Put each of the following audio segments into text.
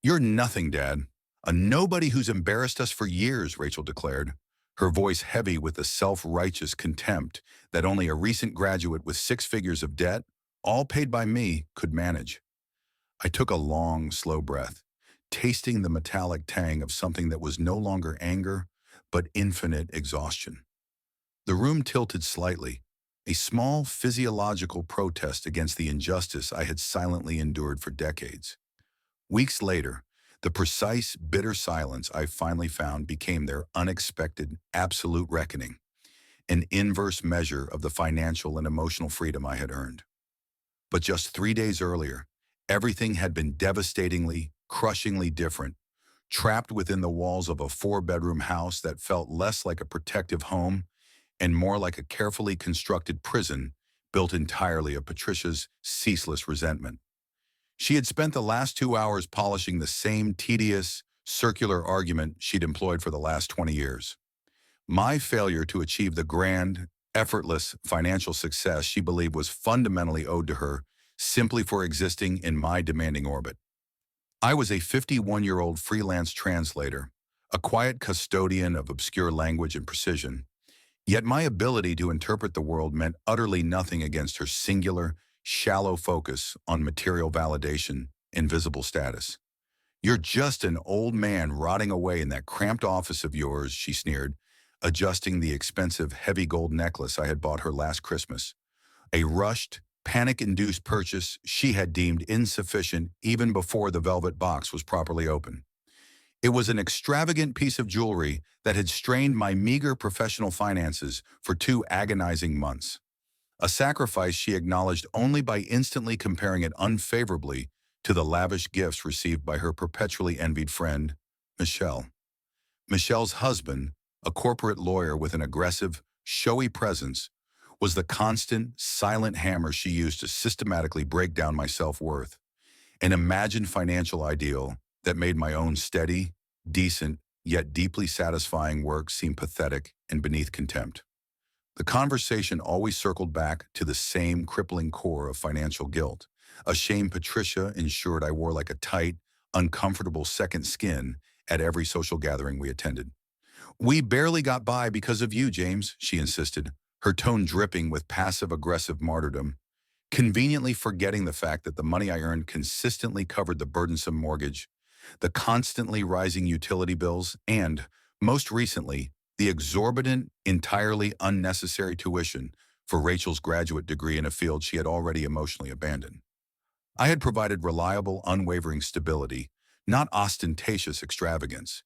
You're nothing, Dad. A nobody who's embarrassed us for years, Rachel declared, her voice heavy with the self-righteous contempt that only a recent graduate with 6 figures of debt, all paid by me, could manage. I took a long, slow breath, tasting the metallic tang of something that was no longer anger, but infinite exhaustion. The room tilted slightly, a small physiological protest against the injustice I had silently endured for decades. Weeks later, the precise, bitter silence I finally found became their unexpected, absolute reckoning, an inverse measure of the financial and emotional freedom I had earned. But just 3 days earlier, everything had been devastatingly, crushingly different, trapped within the walls of a 4-bedroom house that felt less like a protective home and more like a carefully constructed prison built entirely of Patricia's ceaseless resentment. She had spent the last 2 hours polishing the same tedious, circular argument she'd employed for the last 20 years. My failure to achieve the grand, effortless financial success she believed was fundamentally owed to her simply for existing in my demanding orbit. I was a 51-year-old freelance translator, a quiet custodian of obscure language and precision, yet my ability to interpret the world meant utterly nothing against her singular, shallow focus on material validation and visible status. "You're just an old man rotting away in that cramped office of yours," she sneered, adjusting the expensive, heavy gold necklace I had bought her last Christmas. A rushed, panic-induced purchase she had deemed insufficient even before the velvet box was properly opened. It was an extravagant piece of jewelry that had strained my meager professional finances for 2 agonizing months. A sacrifice she acknowledged only by instantly comparing it unfavorably to the lavish gifts received by her perpetually envied friend, Michelle. Michelle's husband, a corporate lawyer with an aggressive, showy presence, was the constant, silent hammer she used to systematically break down my self-worth, an imagined financial ideal that made my own steady, decent, yet deeply satisfying work seem pathetic and beneath contempt. The conversation always circled back to the same crippling core of financial guilt, a shame Patricia ensured I wore like a tight, uncomfortable second skin at every social gathering we attended. "We barely got by because of you, James," she insisted, her tone dripping with passive-aggressive martyrdom, conveniently forgetting the fact that the money I earned consistently covered the burdensome mortgage, the constantly rising utility bills, and, most recently, the exorbitant, entirely unnecessary tuition for Rachel's graduate degree in a field she had already emotionally abandoned. I had provided reliable, unwavering stability, not ostentatious extravagance.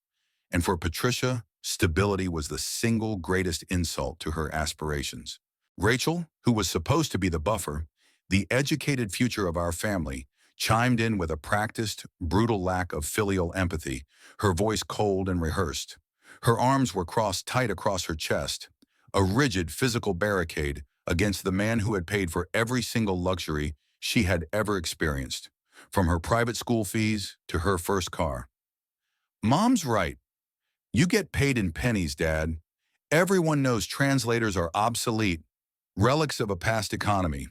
And for Patricia, stability was the single greatest insult to her aspirations. Rachel, who was supposed to be the buffer, the educated future of our family, chimed in with a practiced, brutal lack of filial empathy, her voice cold and rehearsed. Her arms were crossed tight across her chest, a rigid physical barricade against the man who had paid for every single luxury she had ever experienced, from her private school fees to her first car. "Mom's right. You get paid in pennies, Dad. Everyone knows translators are obsolete, relics of a past economy."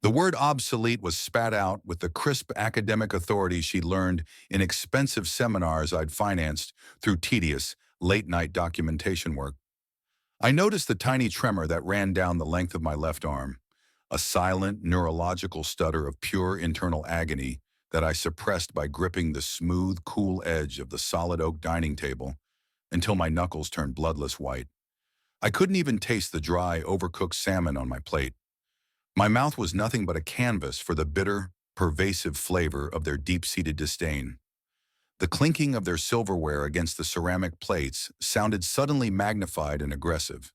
The word obsolete was spat out with the crisp academic authority she'd learned in expensive seminars I'd financed through tedious, late-night documentation work. I noticed the tiny tremor that ran down the length of my left arm, a silent, neurological stutter of pure internal agony that I suppressed by gripping the smooth, cool edge of the solid oak dining table until my knuckles turned bloodless white. I couldn't even taste the dry, overcooked salmon on my plate. My mouth was nothing but a canvas for the bitter, pervasive flavor of their deep-seated disdain. The clinking of their silverware against the ceramic plates sounded suddenly magnified and aggressive,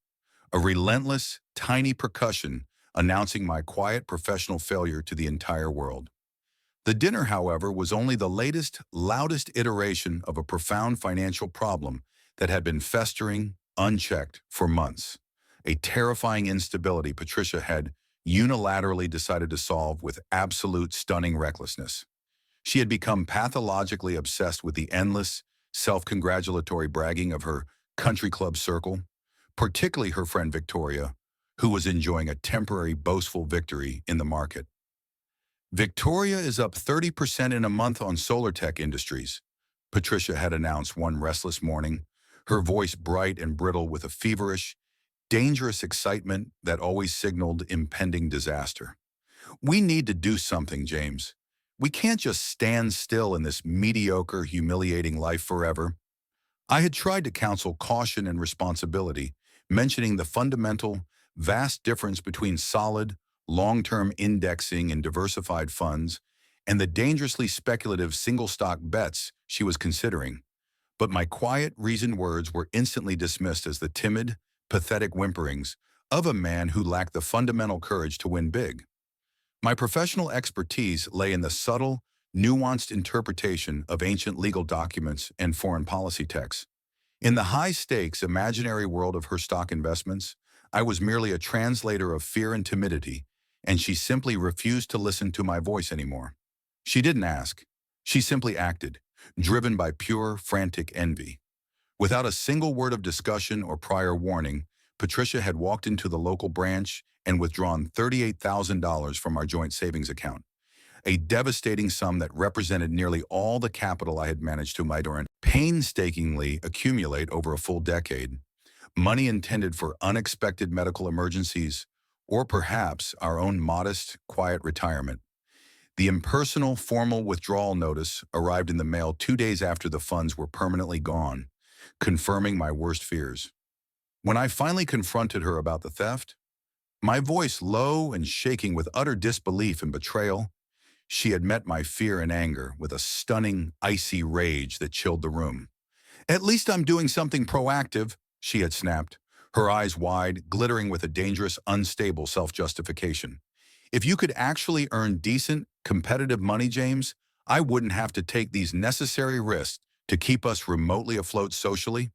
a relentless, tiny percussion announcing my quiet professional failure to the entire world. The dinner, however, was only the latest, loudest iteration of a profound financial problem that had been festering, unchecked, for months. A terrifying instability Patricia had unilaterally decided to solve with absolute stunning recklessness. She had become pathologically obsessed with the endless, self-congratulatory bragging of her country club circle, particularly her friend Victoria, who was enjoying a temporary boastful victory in the market. "Victoria is up 30% in a month on solar tech industries," Patricia had announced one restless morning, her voice bright and brittle with a feverish, dangerous excitement that always signaled impending disaster. We need to do something, James. We can't just stand still in this mediocre, humiliating life forever. I had tried to counsel caution and responsibility, mentioning the fundamental, vast difference between solid, long-term indexing and diversified funds and the dangerously speculative single-stock bets she was considering. But my quiet, reasoned words were instantly dismissed as the timid, pathetic whimperings of a man who lacked the fundamental courage to win big. My professional expertise lay in the subtle, nuanced interpretation of ancient legal documents and foreign policy texts. In the high-stakes, imaginary world of her stock investments, I was merely a translator of fear and timidity, and she simply refused to listen to my voice anymore. She didn't ask. She simply acted, driven by pure, frantic envy. Without a single word of discussion or prior warning, Patricia had walked into the local branch and withdrawn $38,000 from our joint savings account, a devastating sum that represented nearly all the capital I had managed to painstakingly accumulate over a full decade, money intended for unexpected medical emergencies, or perhaps our own modest, quiet retirement. The impersonal, formal withdrawal notice arrived in the mail 2 days after the funds were permanently gone, confirming my worst fears. When I finally confronted her about the theft, my voice low and shaking with utter disbelief and betrayal, she had met my fear and anger with a stunning, icy rage that chilled the room. "At least I'm doing something proactive," she had snapped, her eyes wide, glittering with a dangerous, unstable self-justification. "If you could actually earn decent, competitive money, James, I wouldn't have to take these necessary risks to keep us remotely afloat socially."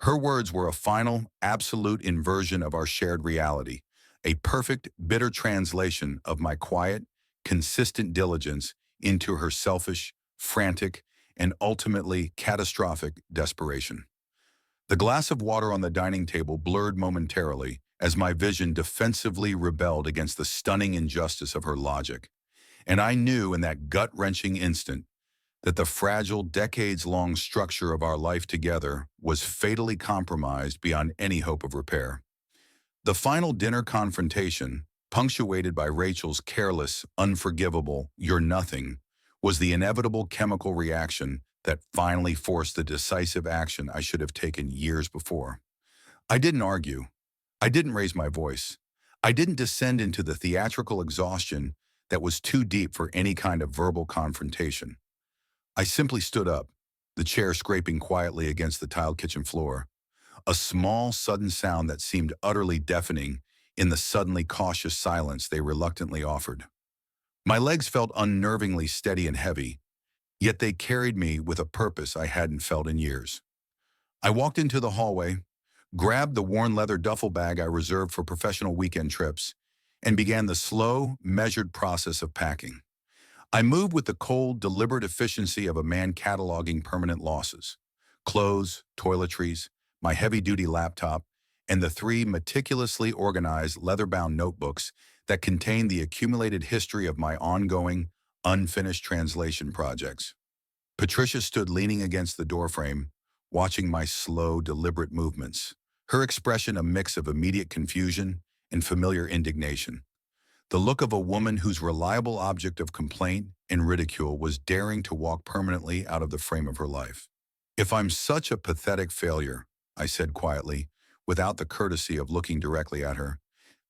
Her words were a final, absolute inversion of our shared reality, a perfect, bitter translation of my quiet, consistent diligence into her selfish, frantic, and ultimately catastrophic desperation. The glass of water on the dining table blurred momentarily as my vision defensively rebelled against the stunning injustice of her logic. And I knew in that gut-wrenching instant that the fragile, decades-long structure of our life together was fatally compromised beyond any hope of repair. The final dinner confrontation, punctuated by Rachel's careless, unforgivable, "you're nothing," was the inevitable chemical reaction that finally forced the decisive action I should have taken years before. I didn't argue. I didn't raise my voice. I didn't descend into the theatrical exhaustion that was too deep for any kind of verbal confrontation. I simply stood up, the chair scraping quietly against the tiled kitchen floor, a small, sudden sound that seemed utterly deafening in the suddenly cautious silence they reluctantly offered. My legs felt unnervingly steady and heavy, yet they carried me with a purpose I hadn't felt in years. I walked into the hallway, grabbed the worn leather duffel bag I reserved for professional weekend trips, and began the slow, measured process of packing. I moved with the cold, deliberate efficiency of a man cataloging permanent losses. Clothes, toiletries, my heavy-duty laptop, and the 3 meticulously organized leather-bound notebooks that contain the accumulated history of my ongoing, unfinished translation projects. Patricia stood leaning against the doorframe, watching my slow, deliberate movements, her expression a mix of immediate confusion and familiar indignation. The look of a woman whose reliable object of complaint and ridicule was daring to walk permanently out of the frame of her life. "If I'm such a pathetic failure," I said quietly, without the courtesy of looking directly at her,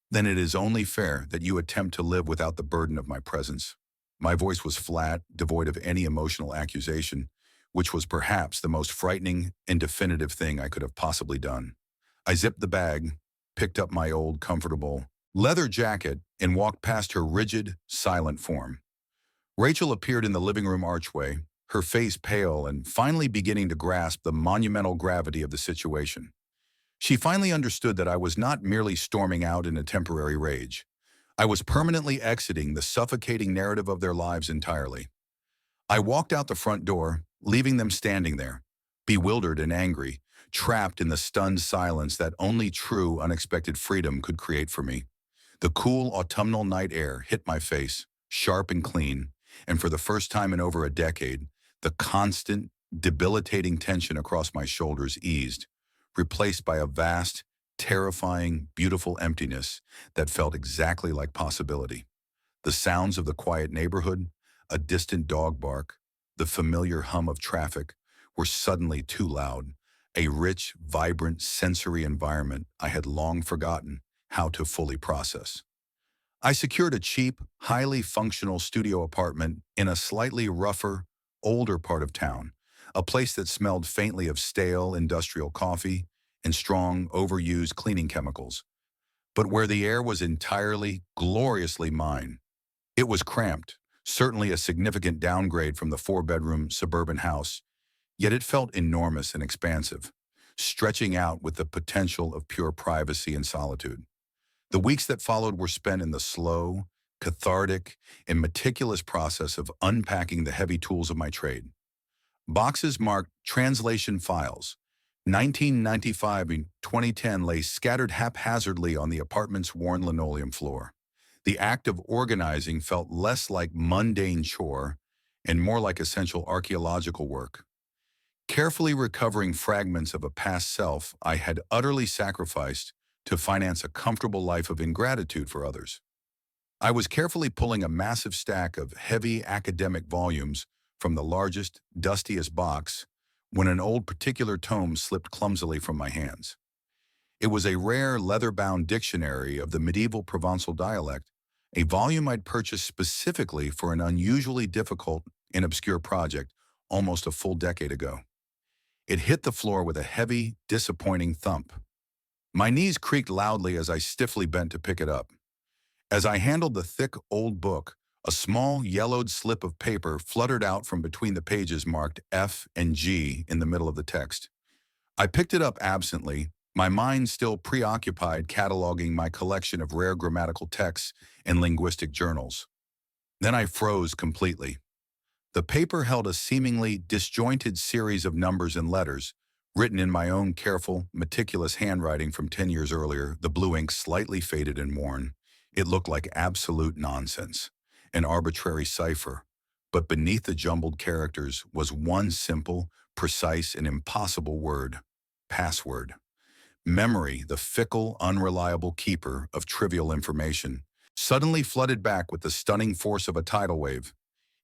"then it is only fair that you attempt to live without the burden of my presence." My voice was flat, devoid of any emotional accusation, which was perhaps the most frightening and definitive thing I could have possibly done. I zipped the bag, picked up my old, comfortable leather jacket, and walked past her rigid, silent form. Rachel appeared in the living room archway, her face pale and finally beginning to grasp the monumental gravity of the situation. She finally understood that I was not merely storming out in a temporary rage. I was permanently exiting the suffocating narrative of their lives entirely. I walked out the front door, leaving them standing there, bewildered and angry, trapped in the stunned silence that only true, unexpected freedom could create for me. The cool autumnal night air hit my face, sharp and clean, and for the first time in over a decade, the constant, Debilitating tension across my shoulders eased, replaced by a vast, terrifying, beautiful emptiness that felt exactly like possibility. The sounds of the quiet neighborhood, a distant dog bark, the familiar hum of traffic were suddenly too loud, a rich, vibrant sensory environment I had long forgotten how to fully process. I secured a cheap, highly functional studio apartment in a slightly rougher, older part of town, a place that smelled faintly of stale industrial coffee and strong, overused cleaning chemicals, but where the air was entirely, gloriously mine. It was cramped, certainly a significant downgrade from the four-bedroom suburban house, yet it felt enormous and expansive, stretching out with the potential of pure privacy and solitude. The weeks that followed were spent in the slow, cathartic, and meticulous process of unpacking the heavy tools of my trade. Boxes marked translation files, 1995 and 2010 lay scattered haphazardly on the apartment's worn linoleum floor. The act of organizing felt less like mundane chore and more like essential archaeological work. Carefully recovering fragments of a past self I had utterly sacrificed to finance a comfortable life of ingratitude for others. I was carefully pulling a massive stack of heavy academic volumes from the largest, dustiest box when an old particular tome slipped clumsily from my hands. It was a rare leather-bound dictionary of the medieval Provençal dialect, a volume I'd purchased specifically for an unusually difficult and obscure project almost a full decade ago. It hit the floor with a heavy, disappointing thump. My knees creaked loudly as I stiffly bent to pick it up. As I handled the thick, old book, a small, yellowed slip of paper fluttered out from between the pages marked F and G in the middle of the text. I picked it up absently, my mind still preoccupied cataloging my collection of rare grammatical texts and linguistic journals. Then I froze completely. The paper held a seemingly disjointed series of numbers and letters, written in my own careful, meticulous handwriting from 10 years earlier, the blue ink slightly faded and worn. It looked like absolute nonsense, an arbitrary cipher. But beneath the jumbled characters was one simple, precise, and impossible word: password. Memory, the fickle, unreliable keeper of trivial information, suddenly flooded back with the stunning force of a tidal wave.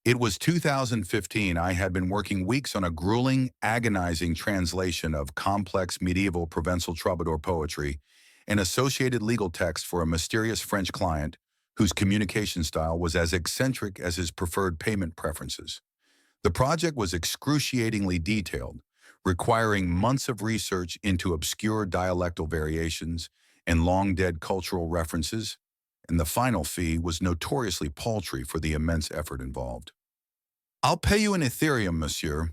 It was 2015. I had been working weeks on a grueling, agonizing translation of complex medieval Provençal troubadour poetry and associated legal text for a mysterious French client whose communication style was as eccentric as his preferred payment preferences. The project was excruciatingly detailed, requiring months of research into obscure dialectal variations and long-dead cultural references, and the final fee was notoriously paltry for the immense effort involved. "I'll pay you in Ethereum, monsieur,"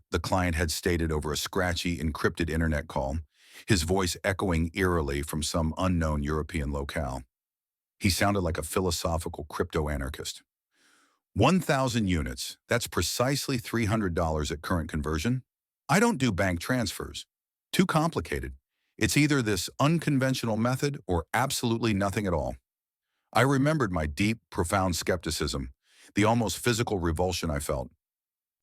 the client had stated over a scratchy, encrypted internet call, his voice echoing eerily from some unknown European locale. He sounded like a philosophical crypto-anarchist. 1,000 units, that's precisely $300 at current conversion. I don't do bank transfers. Too complicated. It's either this unconventional method or absolutely nothing at all. I remembered my deep, profound skepticism, the almost physical revulsion I felt.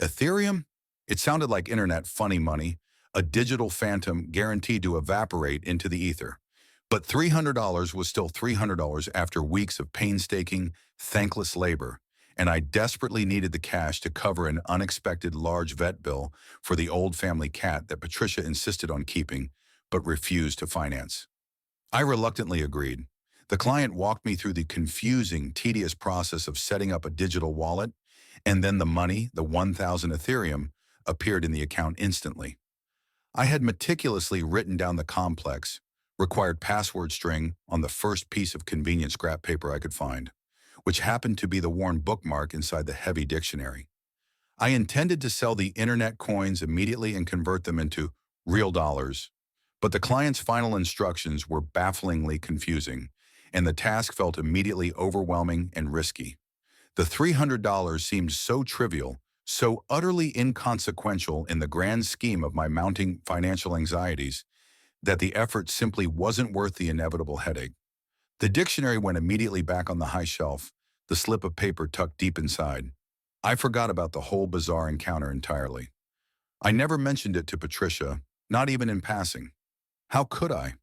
Ethereum? It sounded like internet funny money, a digital phantom guaranteed to evaporate into the ether. But $300 was still $300 after weeks of painstaking, thankless labor, and I desperately needed the cash to cover an unexpected large vet bill for the old family cat that Patricia insisted on keeping, but refused to finance. I reluctantly agreed. The client walked me through the confusing, tedious process of setting up a digital wallet, and then the money, the 1,000 Ethereum, appeared in the account instantly. I had meticulously written down the complex, required password string on the first piece of convenient scrap paper I could find, which happened to be the worn bookmark inside the heavy dictionary. I intended to sell the internet coins immediately and convert them into real dollars, but the client's final instructions were bafflingly confusing, and the task felt immediately overwhelming and risky. The $300 seemed so trivial, so utterly inconsequential in the grand scheme of my mounting financial anxieties, that the effort simply wasn't worth the inevitable headache. The dictionary went immediately back on the high shelf, the slip of paper tucked deep inside. I forgot about the whole bizarre encounter entirely. I never mentioned it to Patricia, not even in passing. How could I?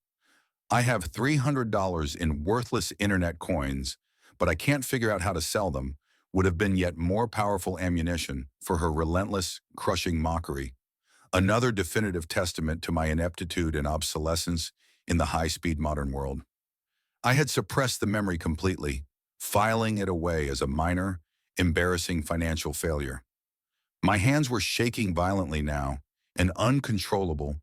I have $300 in worthless internet coins, but I can't figure out how to sell them, would have been yet more powerful ammunition for her relentless, crushing mockery. Another definitive testament to my ineptitude and obsolescence in the high-speed modern world. I had suppressed the memory completely, filing it away as a minor, embarrassing financial failure. My hands were shaking violently now, an uncontrollable,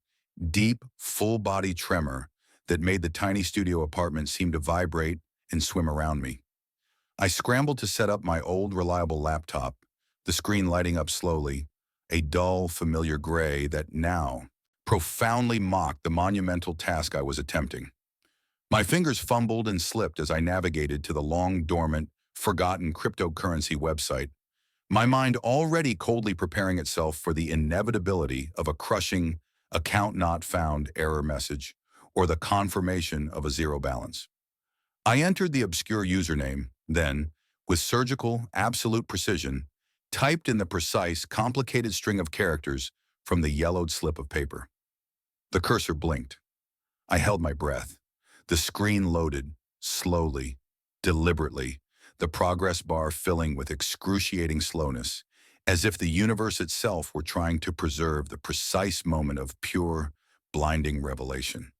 deep, full-body tremor that made the tiny studio apartment seem to vibrate and swim around me. I scrambled to set up my old, reliable laptop, the screen lighting up slowly, a dull, familiar gray that now profoundly mocked the monumental task I was attempting. My fingers fumbled and slipped as I navigated to the long-dormant, forgotten cryptocurrency website, my mind already coldly preparing itself for the inevitability of a crushing account not found error message or the confirmation of a zero balance. I entered the obscure username, then, with surgical, absolute precision, typed in the precise, complicated string of characters from the yellowed slip of paper. The cursor blinked. I held my breath. The screen loaded, slowly, deliberately, the progress bar filling with excruciating slowness, as if the universe itself were trying to preserve the precise moment of pure, blinding revelation.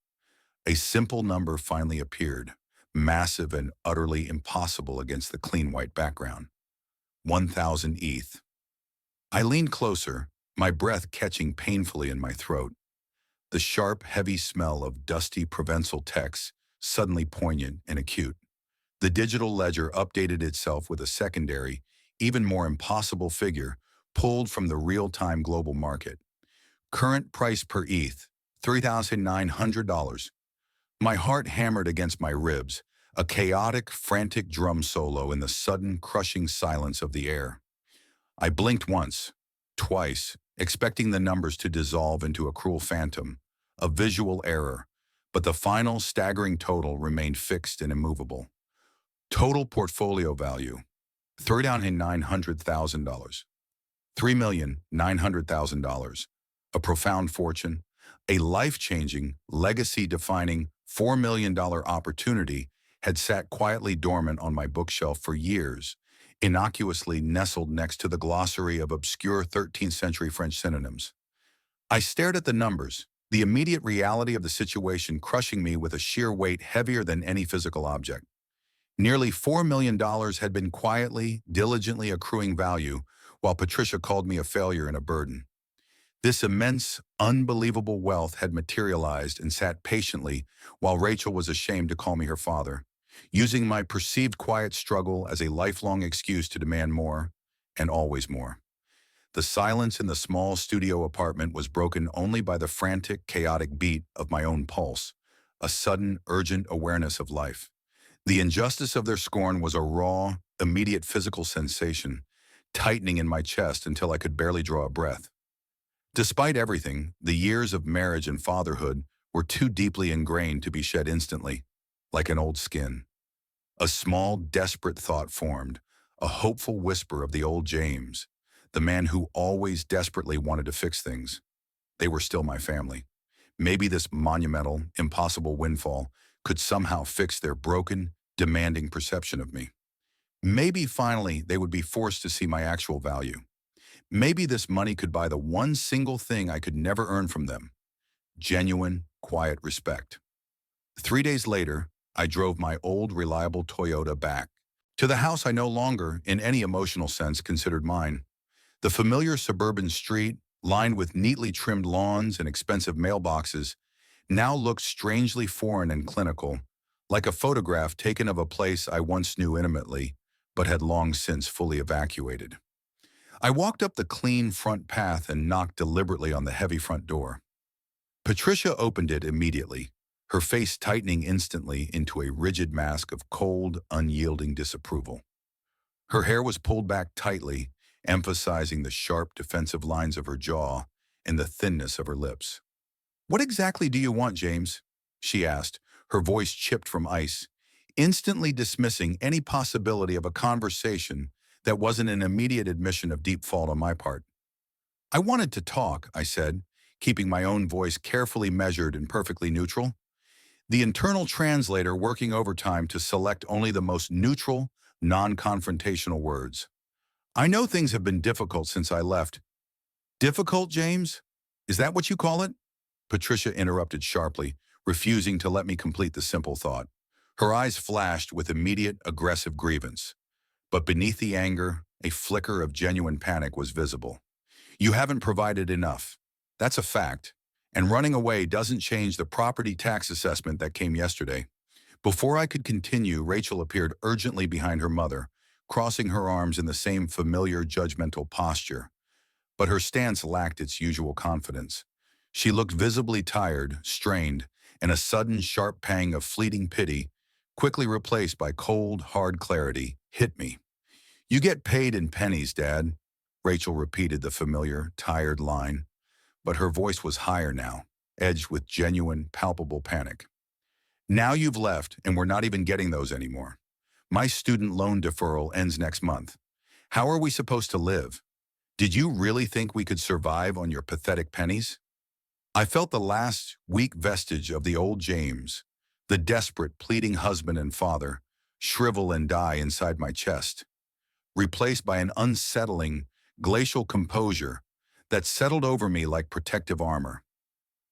A simple number finally appeared, massive and utterly impossible against the clean white background. 1,000 ETH. I leaned closer, my breath catching painfully in my throat. The sharp, heavy smell of dusty Provençal text suddenly poignant and acute. The digital ledger updated itself with a secondary, even more impossible figure pulled from the real-time global market. Current price per ETH, $3,900. My heart hammered against my ribs, a chaotic, frantic drum solo in the sudden, crushing silence of the air. I blinked once, twice, expecting the numbers to dissolve into a cruel phantom, a visual error, but the final staggering total remained fixed and immovable. Total portfolio value, $3,900,000. $3,900,000. A profound fortune, a life-changing, legacy-defining $4 million opportunity had sat quietly dormant on my bookshelf for years, innocuously nestled next to the glossary of obscure 13th century French synonyms. I stared at the numbers, the immediate reality of the situation crushing me with a sheer weight heavier than any physical object. Nearly $4 million had been quietly, diligently accruing value, while Patricia called me a failure and a burden. This immense, unbelievable wealth had materialized and sat patiently while Rachel was ashamed to call me her father, using my perceived quiet struggle as a lifelong excuse to demand more, and always more. The silence in the small studio apartment was broken only by the frantic, chaotic beat of my own pulse, a sudden, urgent awareness of life. The injustice of their scorn was a raw, immediate physical sensation, tightening in my chest until I could barely draw a breath. Despite everything, the years of marriage and fatherhood were too deeply ingrained to be shed instantly, like an old skin. A small, desperate thought formed, a hopeful whisper of the old James, the man who always desperately wanted to fix things. They were still my family. Maybe this monumental, impossible windfall could somehow fix their broken, demanding perception of me. Maybe finally they would be forced to see my actual value. Maybe this money could buy the one single thing I could never earn from them: genuine, quiet respect. 3 days later, I drove my old, reliable Toyota back to the house I no longer, in any emotional sense, considered mine. The familiar suburban street, lined with neatly trimmed lawns and expensive mailboxes, now looked strangely foreign and clinical, like a photograph taken of a place I once knew intimately, but had long since fully evacuated. I walked up the clean front path and knocked deliberately on the heavy front door. Patricia opened it immediately, her face tightening instantly into a rigid mask of cold, unyielding disapproval. Her hair was pulled back tightly, emphasizing the sharp, defensive lines of her jaw and the thinness of her lips. "What exactly do you want, James?" she asked, her voice chipped from ice, instantly dismissing any possibility of a conversation that wasn't an immediate admission of deep fault on my part. I wanted to talk, I said, keeping my own voice carefully measured and perfectly neutral. The internal translator working overtime to select only the most neutral, non-confrontational words. I know things have been difficult since I left. Difficult, James? Is that what you call it? Patricia interrupted sharply, refusing to let me complete the simple thought. Her eyes flashed with immediate, aggressive grievance. But beneath the anger, a flicker of genuine panic was visible. You haven't provided enough. That's a fact. And running away doesn't change the property tax assessment that came yesterday. Before I could continue, Rachel appeared urgently behind her mother, crossing her arms in the same familiar judgmental posture. But her stance lacked its usual confidence. She looked visibly tired, strained, and a sudden sharp pang of fleeting pity, quickly replaced by cold, hard clarity, hit me. You get paid in pennies, Dad. Rachel repeated the familiar, tired line, but her voice was higher now, edged with genuine, palpable panic. Now you've left, and we're not even getting those anymore. My student loan deferral ends next month. How are we supposed to live? Did you really think we could survive on your pathetic pennies? I felt the last, weak vestige of the old James, the desperate, pleading husband and father, shrivel and die inside my chest, replaced by an unsettling, glacial composure that settled over me like protective armor.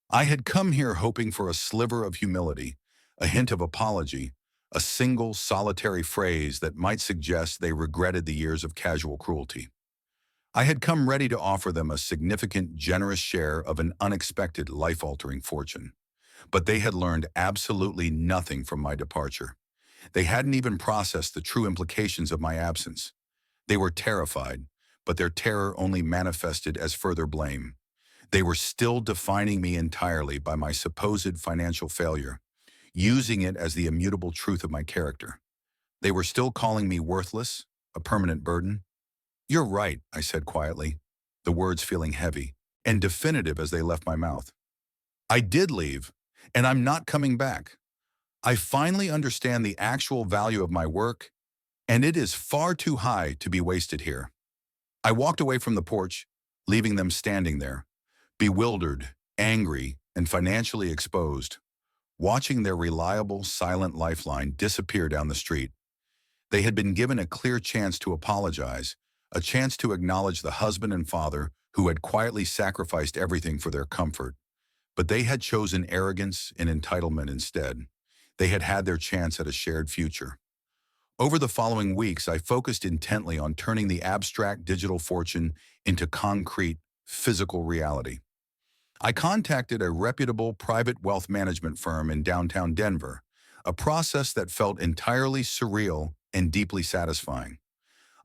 I had come here hoping for a sliver of humility, a hint of apology, a single, solitary phrase that might suggest they regretted the years of casual cruelty. I had come ready to offer them a significant, generous share of an unexpected, life-altering fortune. But they had learned absolutely nothing from my departure. They hadn't even processed the true implications of my absence. They were terrified, but their terror only manifested as further blame. They were still defining me entirely by my supposed financial failure, using it as the immutable truth of my character. They were still calling me worthless, a permanent burden. You're right, I said quietly, the words feeling heavy and definitive as they left my mouth. I did leave, and I'm not coming back. I finally understand the actual value of my work, and it is far too high to be wasted here. I walked away from the porch, leaving them standing there, bewildered, angry, and financially exposed, watching their reliable, silent lifeline disappear down the street. They had been given a clear chance to apologize, a chance to acknowledge the husband and father who had quietly sacrificed everything for their comfort. But they had chosen arrogance and entitlement instead. They had had their chance at a shared future. Over the following weeks, I focused intently on turning the abstract digital fortune into concrete, physical reality. I contacted a reputable private wealth management firm in downtown Denver, a process that felt entirely surreal and deeply satisfying.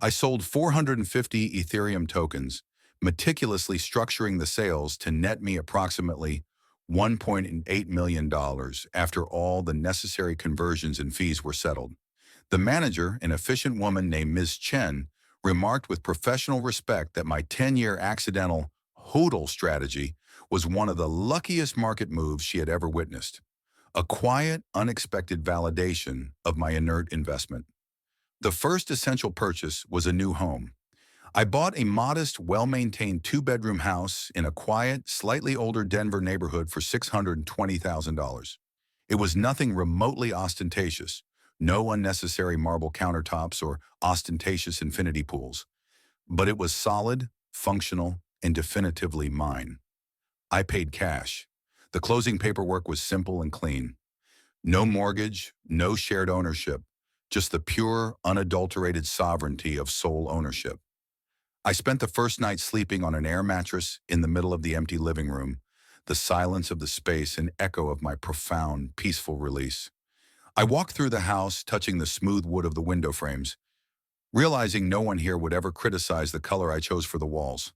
I sold 450 Ethereum tokens, meticulously structuring the sales to net me approximately $1.8 million after all the necessary conversions and fees were settled. The manager, an efficient woman named Ms. Chen, remarked with professional respect that my 10-year accidental HODL strategy was one of the luckiest market moves she had ever witnessed. A quiet, unexpected validation of my inert investment. The first essential purchase was a new home. I bought a modest, well-maintained two-bedroom house in a quiet, slightly older Denver neighborhood for $620,000. It was nothing remotely ostentatious, no unnecessary marble countertops or ostentatious infinity pools, but it was solid, functional, and definitively mine. I paid cash. The closing paperwork was simple and clean. No mortgage, no shared ownership, just the pure, unadulterated sovereignty of sole ownership. I spent the first night sleeping on an air mattress in the middle of the empty living room, the silence of the space an echo of my profound, peaceful release. I walked through the house, touching the smooth wood of the window frames, realizing no one here would ever criticize the color I chose for the walls.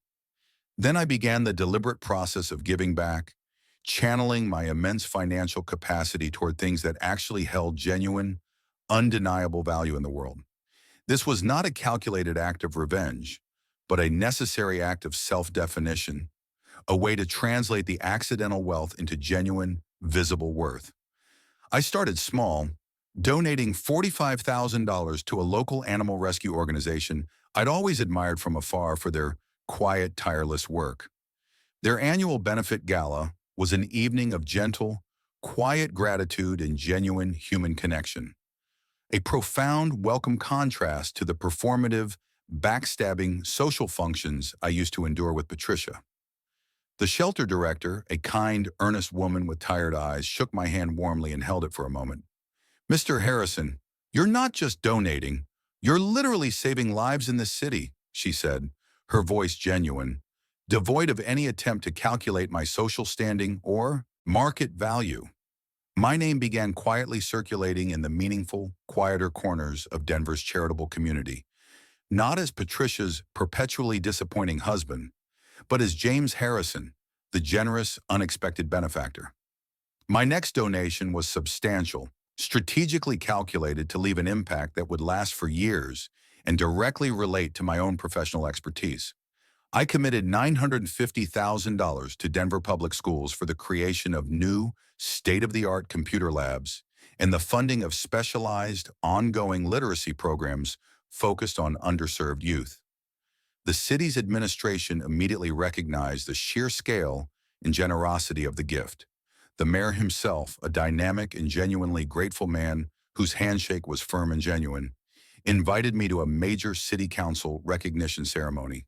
Then I began the deliberate process of giving back, channeling my immense financial capacity toward things that actually held genuine, undeniable value in the world. This was not a calculated act of revenge, but a necessary act of self-definition, a way to translate the accidental wealth into genuine, visible worth. I started small, donating $45,000 to a local animal rescue organization I'd always admired from afar for their quiet, tireless work. Their annual benefit gala was an evening of gentle, quiet gratitude and genuine human connection, a profound, welcome contrast to the performative, backstabbing social functions I used to endure with Patricia. The shelter director, a kind, earnest woman with tired eyes, shook my hand warmly and held it for a moment. "Mr. Harrison, you're not just donating, you're literally saving lives in this city," she said, her voice genuine, devoid of any attempt to calculate my social standing or market value. My name began quietly circulating in the meaningful, quieter corners of Denver's charitable community, not as Patricia's perpetually disappointing husband, but as James Harrison, the generous, unexpected benefactor. My next donation was substantial, strategically calculated to leave an impact that would last for years and directly relate to my own professional expertise. I committed $950,000 to Denver Public Schools for the creation of new, state-of-the-art computer labs and the funding of specialized, ongoing literacy programs focused on underserved youth. The city's administration immediately recognized the sheer scale and generosity of the gift. The mayor himself, a dynamic and genuinely grateful man whose handshake was firm and genuine, invited me to a major city council recognition ceremony.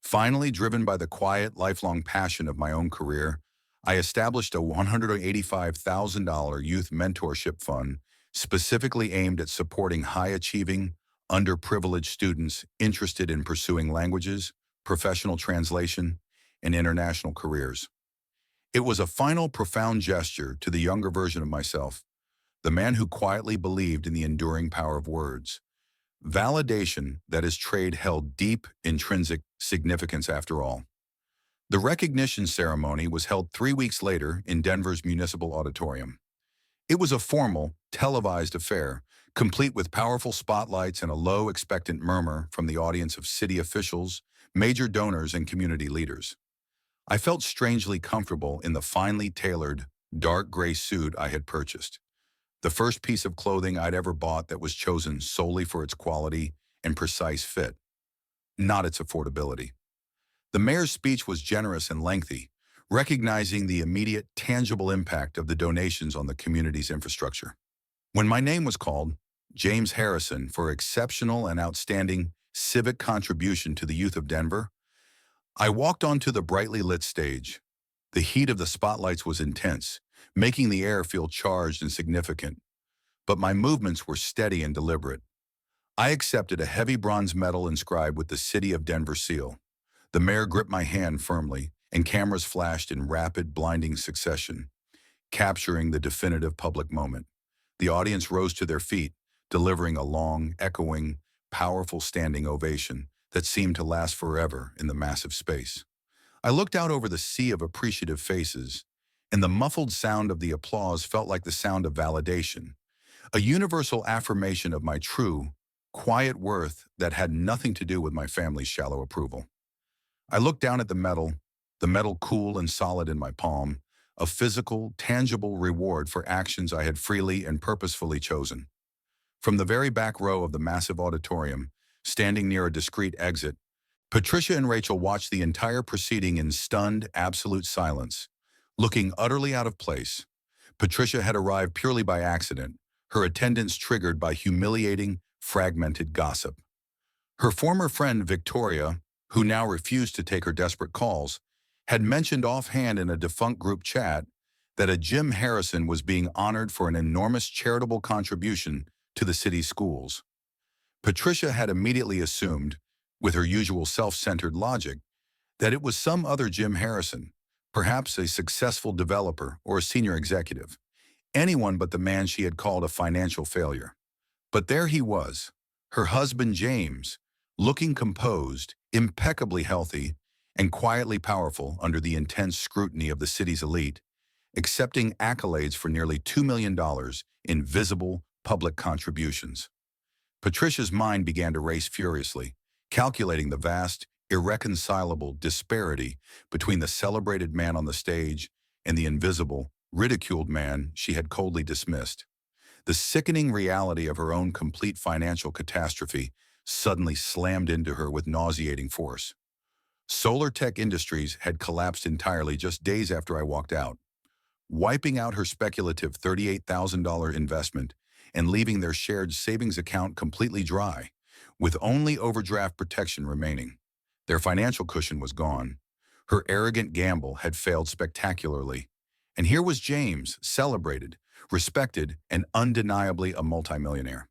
Finally, driven by the quiet, lifelong passion of my own career, I established a $185,000 youth mentorship fund specifically aimed at supporting high-achieving, underprivileged students interested in pursuing languages, professional translation, and international careers. It was a final profound gesture to the younger version of myself, the man who quietly believed in the enduring power of words. Validation that his trade held deep intrinsic significance after all. The recognition ceremony was held 3 weeks later in Denver's Municipal Auditorium. It was a formal, televised affair, complete with powerful spotlights and a low, expectant murmur from the audience of city officials, major donors, and community leaders. I felt strangely comfortable in the finely tailored, dark gray suit I had purchased, the first piece of clothing I'd ever bought that was chosen solely for its quality and precise fit, not its affordability. The mayor's speech was generous and lengthy, recognizing the immediate, tangible impact of the donations on the community's infrastructure. When my name was called, James Harrison, for exceptional and outstanding civic contribution to the youth of Denver, I walked onto the brightly lit stage. The heat of the spotlights was intense, making the air feel charged and significant, but my movements were steady and deliberate. I accepted a heavy bronze medal inscribed with the City of Denver seal. The mayor gripped my hand firmly, and cameras flashed in rapid, blinding succession, capturing the definitive public moment. The audience rose to their feet, delivering a long, echoing, powerful standing ovation that seemed to last forever in the massive space. I looked out over the sea of appreciative faces, and the muffled sound of the applause felt like the sound of validation, a universal affirmation of my true, quiet worth that had nothing to do with my family's shallow approval. I looked down at the metal cool and solid in my palm, a physical, tangible reward for actions I had freely and purposefully chosen. From the very back row of the massive auditorium, standing near a discreet exit, Patricia and Rachel watched the entire proceeding in stunned, absolute silence, looking utterly out of place. Patricia had arrived purely by accident, her attendance triggered by humiliating, fragmented gossip. Her former friend Victoria, who now refused to take her desperate calls, had mentioned offhand in a defunct group chat that a Jim Harrison was being honored for an enormous charitable contribution to the city's schools. Patricia had immediately assumed, with her usual self-centered logic, that it was some other Jim Harrison, perhaps a successful developer or a senior executive, anyone but the man she had called a financial failure. But there he was, her husband James, looking composed, impeccably healthy, and quietly powerful under the intense scrutiny of the city's elite, accepting accolades for nearly $2 million in visible, public contributions. Patricia's mind began to race furiously, calculating the vast, irreconcilable disparity between the celebrated man on the stage and the invisible, ridiculed man she had coldly dismissed. The sickening reality of her own complete financial catastrophe suddenly slammed into her with nauseating force. Solar Tech Industries had collapsed entirely just days after I walked out, wiping out her speculative $38,000 investment and leaving their shared savings account completely dry, with only overdraft protection remaining. Their financial cushion was gone. Her arrogant gamble had failed spectacularly. And here was James, celebrated, respected, and undeniably a multimillionaire.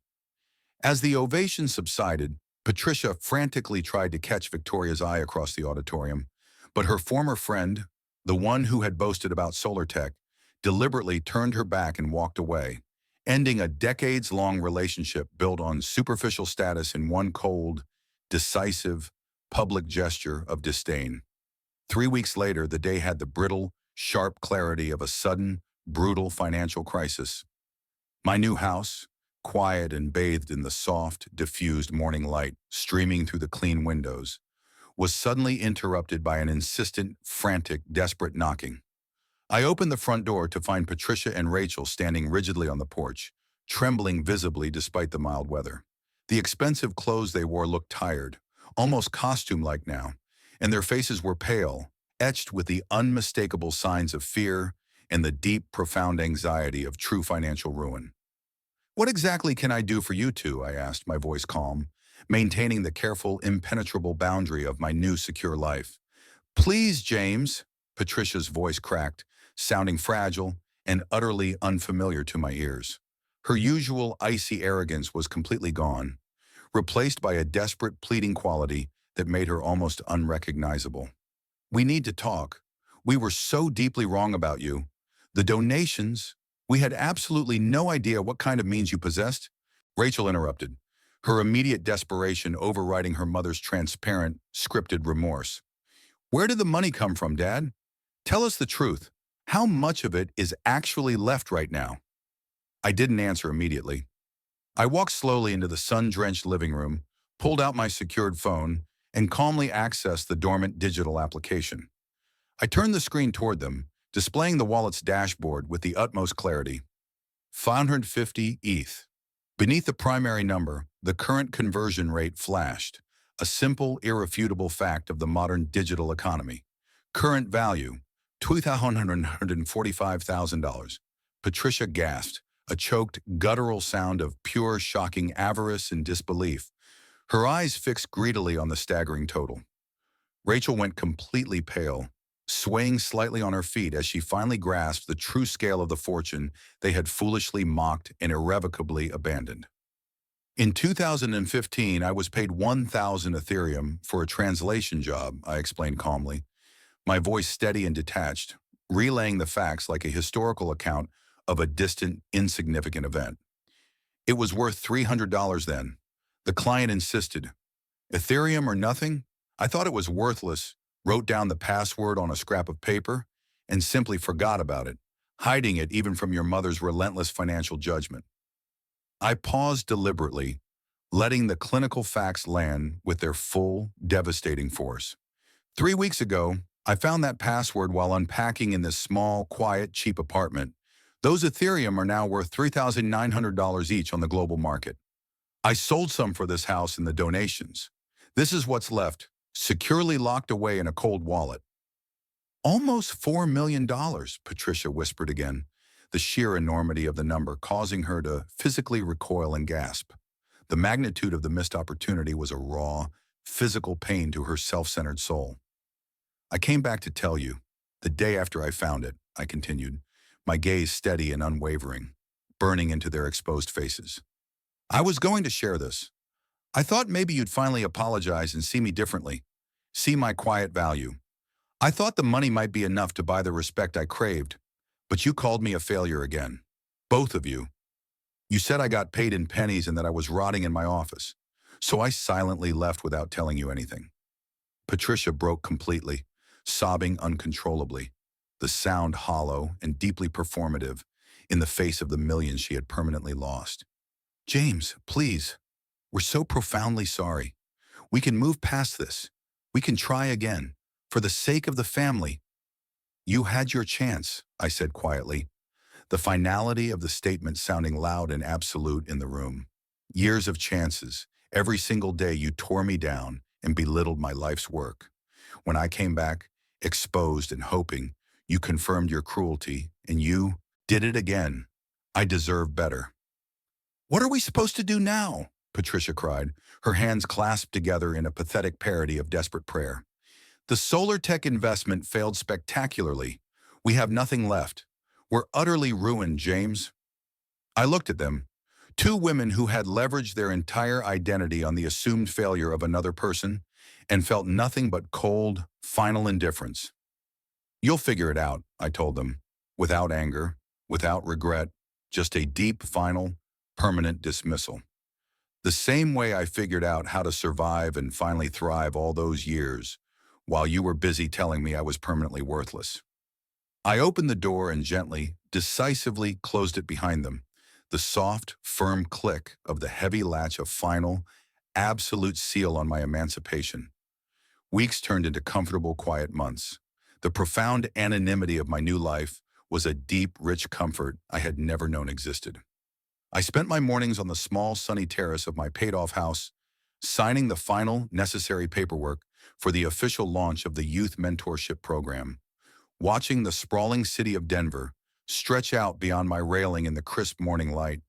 As the ovation subsided, Patricia frantically tried to catch Victoria's eye across the auditorium, but her former friend, the one who had boasted about solar tech, deliberately turned her back and walked away, ending a decades-long relationship built on superficial status in one cold, decisive, public gesture of disdain. 3 weeks later, the day had the brittle, sharp clarity of a sudden, brutal financial crisis. My new house, quiet and bathed in the soft, diffused morning light streaming through the clean windows, was suddenly interrupted by an insistent, frantic, desperate knocking. I opened the front door to find Patricia and Rachel standing rigidly on the porch, trembling visibly despite the mild weather. The expensive clothes they wore looked tired, almost costume-like now, and their faces were pale, etched with the unmistakable signs of fear and the deep, profound anxiety of true financial ruin. "What exactly can I do for you two?" I asked, my voice calm, maintaining the careful, impenetrable boundary of my new secure life. "Please, James," Patricia's voice cracked, sounding fragile and utterly unfamiliar to my ears. Her usual icy arrogance was completely gone, replaced by a desperate, pleading quality that made her almost unrecognizable. "We need to talk. We were so deeply wrong about you. The donations, we had absolutely no idea what kind of means you possessed." Rachel interrupted, her immediate desperation overriding her mother's transparent, scripted remorse. "Where did the money come from, Dad? Tell us the truth. How much of it is actually left right now?" I didn't answer immediately. I walked slowly into the sun-drenched living room, pulled out my secured phone, and calmly accessed the dormant digital application. I turned the screen toward them, displaying the wallet's dashboard with the utmost clarity. 550 ETH. Beneath the primary number, the current conversion rate flashed, a simple, irrefutable fact of the modern digital economy. Current value, $245,000. Patricia gasped, a choked, guttural sound of pure, shocking avarice and disbelief, her eyes fixed greedily on the staggering total. Rachel went completely pale, swaying slightly on her feet as she finally grasped the true scale of the fortune they had foolishly mocked and irrevocably abandoned. "In 2015, I was paid 1,000 Ethereum for a translation job," I explained calmly, my voice steady and detached, relaying the facts like a historical account of a distant, insignificant event. "It was worth $300 then." The client insisted. "Ethereum or nothing?" I thought it was worthless, wrote down the password on a scrap of paper, and simply forgot about it, hiding it even from your mother's relentless financial judgment. I paused deliberately, letting the clinical facts land with their full, devastating force. 3 weeks ago, I found that password while unpacking in this small, quiet, cheap apartment. Those Ethereum are now worth $3,900 each on the global market. I sold some for this house in the donations. This is what's left, securely locked away in a cold wallet. "Almost $4 million, Patricia whispered again, the sheer enormity of the number causing her to physically recoil and gasp. The magnitude of the missed opportunity was a raw, physical pain to her self-centered soul. "I came back to tell you, the day after I found it," I continued, my gaze steady and unwavering, burning into their exposed faces. "I was going to share this. I thought maybe you'd finally apologize and see me differently, see my quiet value. I thought the money might be enough to buy the respect I craved, but you called me a failure again. Both of you. You said I got paid in pennies and that I was rotting in my office, so I silently left without telling you anything." Patricia broke completely, sobbing uncontrollably, the sound hollow and deeply performative in the face of the millions she had permanently lost. "James, please. We're so profoundly sorry. We can move past this. We can try again. For the sake of the family." "You had your chance," I said quietly, the finality of the statement sounding loud and absolute in the room. "Years of chances. Every single day you tore me down and belittled my life's work. when I came back, exposed and hoping, you confirmed your cruelty, and you did it again. I deserve better. What are we supposed to do now? Patricia cried, her hands clasped together in a pathetic parody of desperate prayer. The solar tech investment failed spectacularly. We have nothing left. We're utterly ruined, James. I looked at them. Two women who had leveraged their entire identity on the assumed failure of another person and felt nothing but cold, final indifference. You'll figure it out, I told them, without anger, without regret, just a deep, final, permanent dismissal. The same way I figured out how to survive and finally thrive all those years, while you were busy telling me I was permanently worthless. I opened the door and gently, decisively closed it behind them, the soft, firm click of the heavy latch of final, absolute seal on my emancipation. Weeks turned into comfortable, quiet months. The profound anonymity of my new life was a deep, rich comfort I had never known existed. I spent my mornings on the small, sunny terrace of my paid-off house, signing the final, necessary paperwork for the official launch of the Youth Mentorship Program, watching the sprawling city of Denver stretch out beyond my railing in the crisp morning light,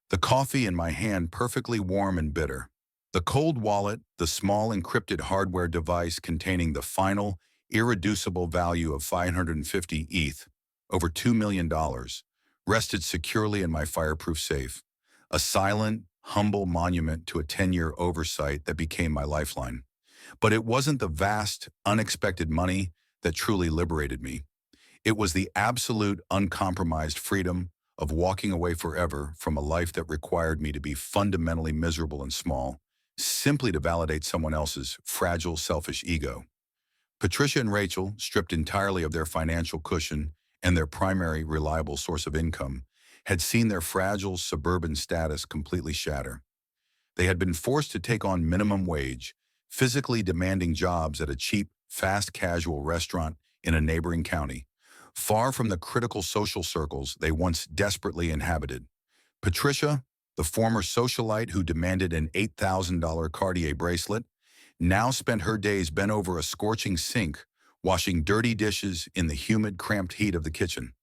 the coffee in my hand perfectly warm and bitter. The cold wallet, the small encrypted hardware device containing the final, irreducible value of 550 ETH, over $2 million, rested securely in my fireproof safe, a silent, humble monument to a 10-year oversight that became my lifeline. But it wasn't the vast, unexpected money that truly liberated me. It was the absolute, uncompromised freedom of walking away forever from a life that required me to be fundamentally miserable and small, simply to validate someone else's fragile, selfish ego. Patricia and Rachel, stripped entirely of their financial cushion and their primary reliable source of income, had seen their fragile suburban status completely shatter. They had been forced to take on minimum wage, physically demanding jobs at a cheap, fast casual restaurant in a neighboring county, far from the critical social circles they once desperately inhabited. Patricia, the former socialite who demanded an $8,000 Cartier bracelet, now spent her days bent over a scorching sink, washing dirty dishes in the humid, cramped heat of the kitchen.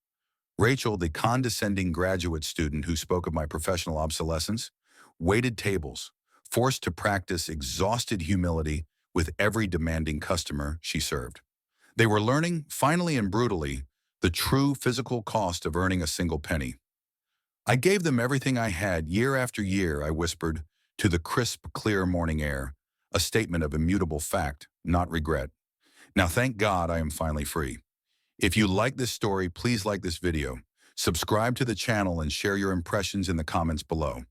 Rachel, the condescending graduate student who spoke of my professional obsolescence, waited tables, forced to practice exhausted humility with every demanding customer she served. They were learning, finally and brutally, the true physical cost of earning a single penny. I gave them everything I had year after year, I whispered, to the crisp, clear morning air, a statement of immutable fact, not regret. Now, thank God I am finally free. If you like this story, please like this video, subscribe to the channel, and share your impressions in the comments below.